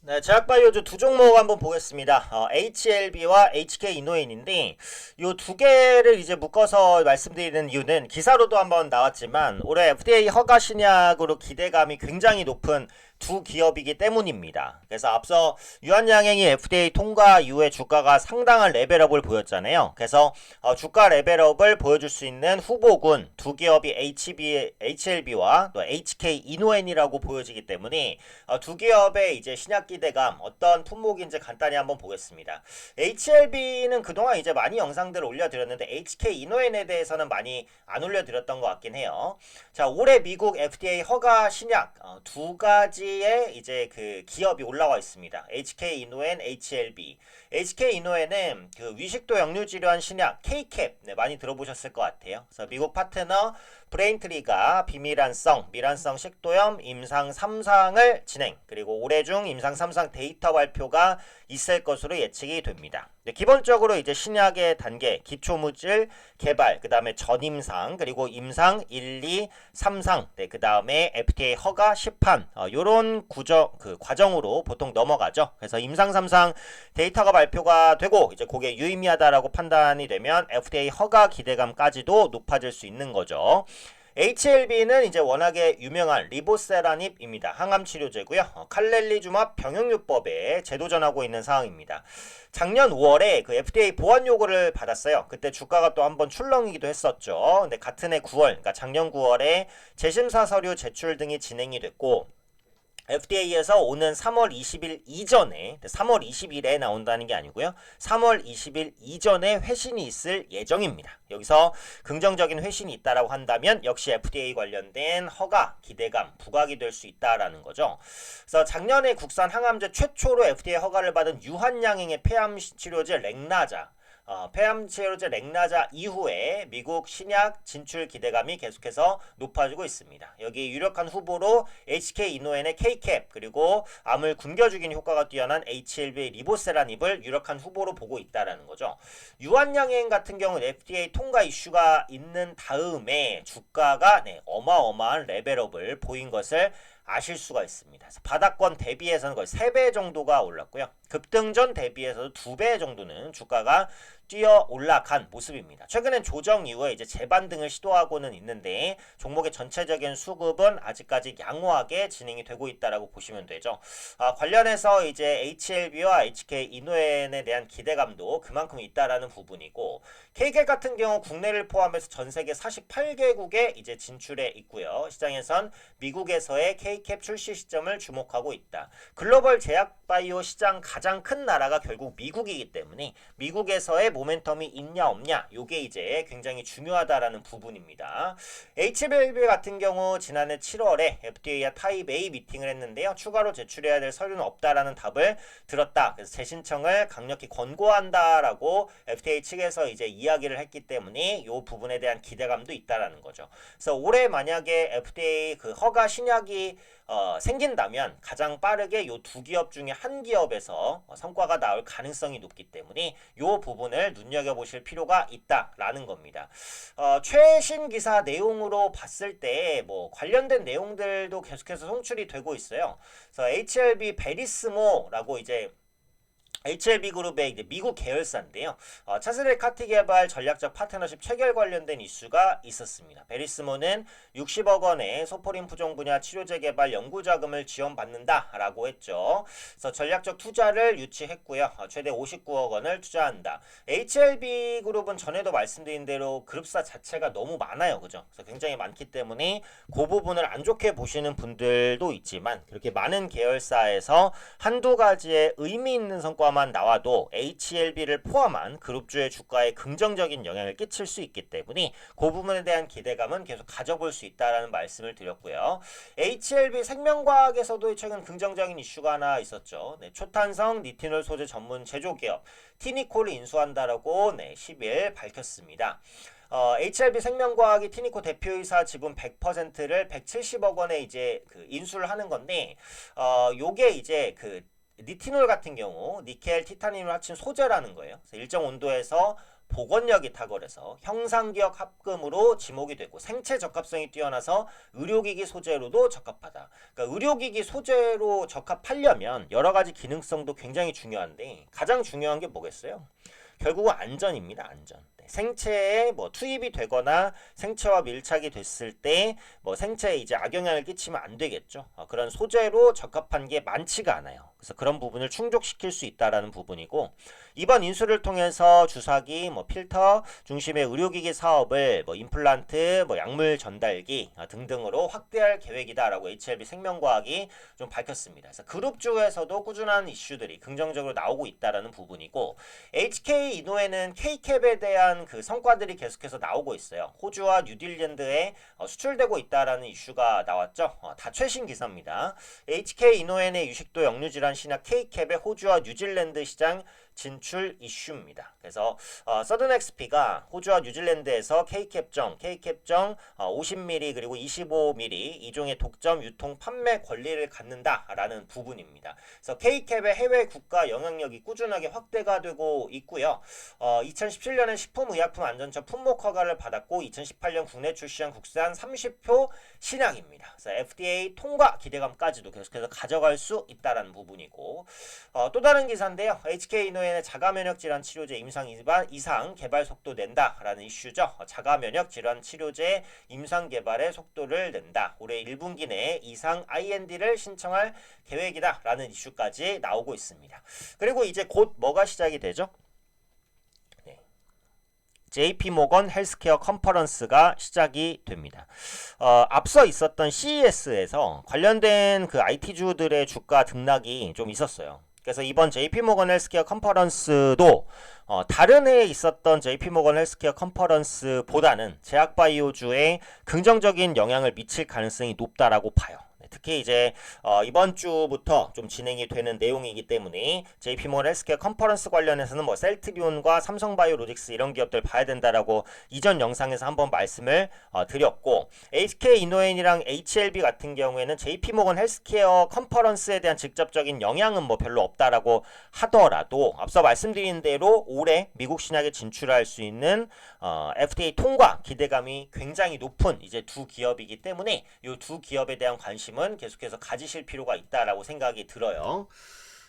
네, 제약바이오주 두 종목 한번 보겠습니다. HLB와 HK 이노인인데 이 두 개를 이제 묶어서 말씀드리는 이유는 기사로도 한번 나왔지만 올해 FDA 허가 신약으로 기대감이 굉장히 높은 두 기업이기 때문입니다. 그래서 앞서 유한양행이 FDA 통과 이후에 주가가 상당한 레벨업을 보였잖아요. 그래서 주가 레벨업을 보여줄 수 있는 후보군 두 기업이 HLB와 또 HK 이노엔이라고 보여지기 때문에 두 기업의 이제 신약 기대감 어떤 품목인지 간단히 한번 보겠습니다. HLB는 그동안 이제 많이 영상들을 올려드렸는데 HK 이노엔에 대해서는 많이 안 올려드렸던 것 같긴 해요. 자, 올해 미국 FDA 허가 신약 두 가지의 이제 그 기업이 올라와 있습니다. HK 이노엔, HLB. HK 이노엔은 그 위식도 역류 질환 신약 K캡 많이 들어보셨을 것 같아요. 그래서 미국 파트너 브레인트리가 비밀환성, 밀환성 식도염 임상 3상을 진행, 그리고 올해 중 임상 3상 데이터 발표가 있을 것으로 예측이 됩니다. 기본적으로 이제 신약의 단계, 기초물질 개발, 그 다음에 전임상, 그리고 임상 1, 2, 3상, 그 다음에 FDA 허가 시판, 요런 과정으로 보통 넘어가죠. 그래서 임상 3상 데이터가 발표가 되고, 이제 그게 유의미하다라고 판단이 되면 FDA 허가 기대감까지도 높아질 수 있는 거죠. HLB는 이제 워낙에 유명한 리보세라닙입니다. 항암 치료제고요. 칼렐리주맙 병용요법에 재도전하고 있는 상황입니다. 작년 5월에 그 FDA 보완 요구를 받았어요. 그때 주가가 또 한번 출렁이기도 했었죠. 근데 같은 해 9월, 그러니까 작년 9월에 재심사 서류 제출 등이 진행이 됐고 FDA에서 오는 3월 20일 이전에 3월 20일에 나온다는 게 아니고요. 3월 20일 이전에 회신이 있을 예정입니다. 여기서 긍정적인 회신이 있다라고 한다면 역시 FDA 관련된 허가, 기대감, 부각이 될 수 있다라는 거죠. 그래서 작년에 국산 항암제 최초로 FDA 허가를 받은 유한양행의 폐암 치료제 렉나자 폐암 치료제 렉나자 이후에 미국 신약 진출 기대감이 계속해서 높아지고 있습니다. 여기 유력한 후보로 HK 이노엔의 K캡 그리고 암을 굶겨 죽이는 효과가 뛰어난 HLB 리보세라닙을 유력한 후보로 보고 있다라는 거죠. 유한양행 같은 경우는 FDA 통과 이슈가 있는 다음에 주가가 어마어마한 레벨업을 보인 것을 아실 수가 있습니다. 바닥권 대비해서는 거의 3배 정도가 올랐고요. 급등전 대비해서도 2배 정도는 주가가 뛰어 올라간 모습입니다. 최근엔 조정 이후에 이제 재반등을 시도하고는 있는데 종목의 전체적인 수급은 아직까지 양호하게 진행이 되고 있다라고 보시면 되죠. 관련해서 이제 HLB와 HK 이노엔에 대한 기대감도 그만큼 있다라는 부분이고 K캡 같은 경우 국내를 포함해서 전 세계 48개국에 이제 진출해 있고요. 시장에선 미국에서의 K캡 출시 시점을 주목하고 있다. 글로벌 제약바이오 시장 가장 큰 나라가 결국 미국이기 때문에 미국에서의 모멘텀이 있냐 없냐 요게 이제 굉장히 중요하다라는 부분입니다. HLB 같은 경우 지난해 7월에 FDA와 타입 A 미팅을 했는데요. 추가로 제출해야 될 서류는 없다라는 답을 들었다. 그래서 재신청을 강력히 권고한다라고 FDA 측에서 이제 이야기를 했기 때문에 이 부분에 대한 기대감도 있다라는 거죠. 그래서 올해 만약에 FDA 그 허가 신약이 생긴다면 가장 빠르게 이 두 기업 중에 한 기업에서 성과가 나올 가능성이 높기 때문에 이 부분을 눈여겨보실 필요가 있다라는 겁니다. 최신 기사 내용으로 봤을 때 뭐 관련된 내용들도 계속해서 송출이 되고 있어요. 그래서 HLB 베리스모라고 이제 HLB 그룹의 이제 미국 계열사인데요. 차세대 카티 개발 전략적 파트너십 체결 관련된 이슈가 있었습니다. 베리스모는 60억 원의 소포린 부종 분야 치료제 개발 연구 자금을 지원받는다라고 했죠. 그래서 전략적 투자를 유치했고요. 최대 59억 원을 투자한다. HLB 그룹은 전에도 말씀드린 대로 그룹사 자체가 너무 많아요. 그죠? 그래서 굉장히 많기 때문에 그 부분을 안 좋게 보시는 분들도 있지만 그렇게 많은 계열사에서 한두 가지의 의미 있는 성과 만 나와도 HLB를 포함한 그룹주의 주가에 긍정적인 영향을 끼칠 수 있기 때문에 그 부분에 대한 기대감은 계속 가져볼 수 있다라는 말씀을 드렸고요. HLB 생명과학에서도 최근 긍정적인 이슈가 하나 있었죠. 초탄성 니티놀 소재 전문 제조기업 티니콜을 인수한다라고 10일 밝혔습니다. HLB 생명과학이 티니코 대표이사 지분 100%를 170억 원에 이제 그 인수를 하는 건데, 요게 이제 그 니티놀 같은 경우 니켈, 티타늄을 합친 소재라는 거예요. 그래서 일정 온도에서 보건력이 탁월해서 형상기억 합금으로 지목이 되고 생체 적합성이 뛰어나서 의료기기 소재로도 적합하다. 그러니까 의료기기 소재로 적합하려면 여러 가지 기능성도 굉장히 중요한데 가장 중요한 게 뭐겠어요? 결국은 안전입니다. 안전. 생체에 뭐 투입이 되거나 생체와 밀착이 됐을 때 뭐 생체에 이제 악영향을 끼치면 안 되겠죠. 그런 소재로 적합한 게 많지가 않아요. 그래서 그런 부분을 충족시킬 수 있다라는 부분이고 이번 인수를 통해서 주사기, 뭐 필터 중심의 의료기기 사업을 뭐 임플란트, 뭐 약물 전달기 등등으로 확대할 계획이다라고 HLB 생명과학이 좀 밝혔습니다. 그래서 그룹주에서도 꾸준한 이슈들이 긍정적으로 나오고 있다라는 부분이고 HK 이노에는 K캡에 대한 그 성과들이 계속해서 나오고 있어요. 호주와 뉴질랜드에 수출되고 있다라는 이슈가 나왔죠. 다 최신 기사입니다. HK 이노엔의 유식도 역류질환 신약 K캡의 호주와 뉴질랜드 시장 진출 이슈입니다. 그래서 서든XP가 호주와 뉴질랜드에서 K캡정 50ml 그리고 25ml 이종의 독점 유통 판매 권리를 갖는다라는 부분입니다. 그래서 K캡의 해외 국가 영향력이 꾸준하게 확대가 되고 있고요. 2017년에 식품의약품안전처 품목 허가를 받았고 2018년 국내 출시한 국산 30표 신약입니다. 그래서 FDA 통과 기대감까지도 계속해서 가져갈 수 있다라는 부분이고 또 다른 기사인데요. HK 이노엔의 자가면역 질환 치료제 임상 개발 속도 낸다라는 이슈죠. 자가면역 질환 치료제 임상 개발의 속도를 낸다. 올해 1분기 내에 이상 IND를 신청할 계획이다라는 이슈까지 나오고 있습니다. 그리고 이제 곧 뭐가 시작이 되죠? JP모건 헬스케어 컨퍼런스가 시작이 됩니다. 앞서 있었던 CES에서 관련된 그 IT주들의 주가 등락이 좀 있었어요. 그래서 이번 JP모건 헬스케어 컨퍼런스도 다른 해에 있었던 JP모건 헬스케어 컨퍼런스보다는 제약바이오주에 긍정적인 영향을 미칠 가능성이 높다라고 봐요. 특히 이제 이번 주부터 좀 진행이 되는 내용이기 때문에 JP모건 헬스케어 컨퍼런스 관련해서는 뭐 셀트리온과 삼성바이오로직스 이런 기업들 봐야 된다라고 이전 영상에서 한번 말씀을 드렸고 HK 이노엔이랑 HLB 같은 경우에는 JP모건 헬스케어 컨퍼런스에 대한 직접적인 영향은 뭐 별로 없다라고 하더라도 앞서 말씀드린 대로 올해 미국 신약에 진출할 수 있는 FDA 통과 기대감이 굉장히 높은 이제 두 기업이기 때문에 이 두 기업에 대한 관심은 계속해서 가지실 필요가 있다라고 생각이 들어요.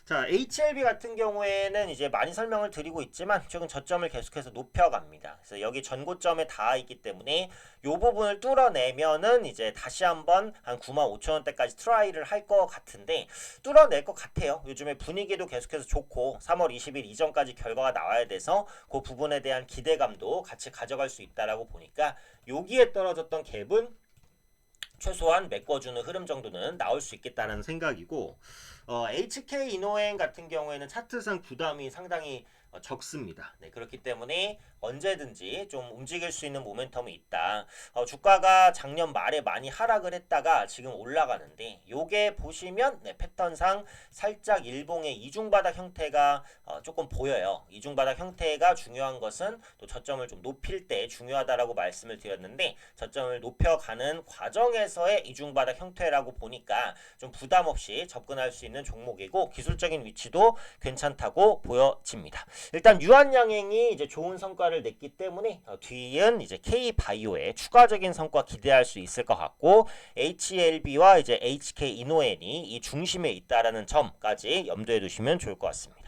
자, HLB 같은 경우에는 이제 많이 설명을 드리고 있지만 최근 저점을 계속해서 높여갑니다. 그래서 여기 전고점에 닿아 있기 때문에 이 부분을 뚫어내면은 이제 다시 한번 한 95,000원대까지 트라이를 할 것 같은데 뚫어낼 것 같아요. 요즘에 분위기도 계속해서 좋고 3월 20일 이전까지 결과가 나와야 돼서 그 부분에 대한 기대감도 같이 가져갈 수 있다라고 보니까 여기에 떨어졌던 갭은 최소한 메꿔주는 흐름 정도는 나올 수 있겠다는 생각이고 HK 이노엔 같은 경우에는 차트상 부담이 상당히 적습니다. 네, 그렇기 때문에 언제든지 좀 움직일 수 있는 모멘텀이 있다. 주가가 작년 말에 많이 하락을 했다가 지금 올라가는데 요게 보시면 패턴상 살짝 일봉의 이중바닥 형태가 조금 보여요. 이중바닥 형태가 중요한 것은 또 저점을 좀 높일 때 중요하다라고 말씀을 드렸는데 저점을 높여가는 과정에서의 이중바닥 형태라고 보니까 좀 부담 없이 접근할 수 있는 종목이고 기술적인 위치도 괜찮다고 보여집니다. 일단 유한양행이 이제 좋은 성과를 냈기 때문에 뒤은 이제 K바이오의 추가적인 성과 기대할 수 있을 것 같고 HLB와 이제 HK 이노엔이 이 중심에 있다라는 점까지 염두에 두시면 좋을 것 같습니다.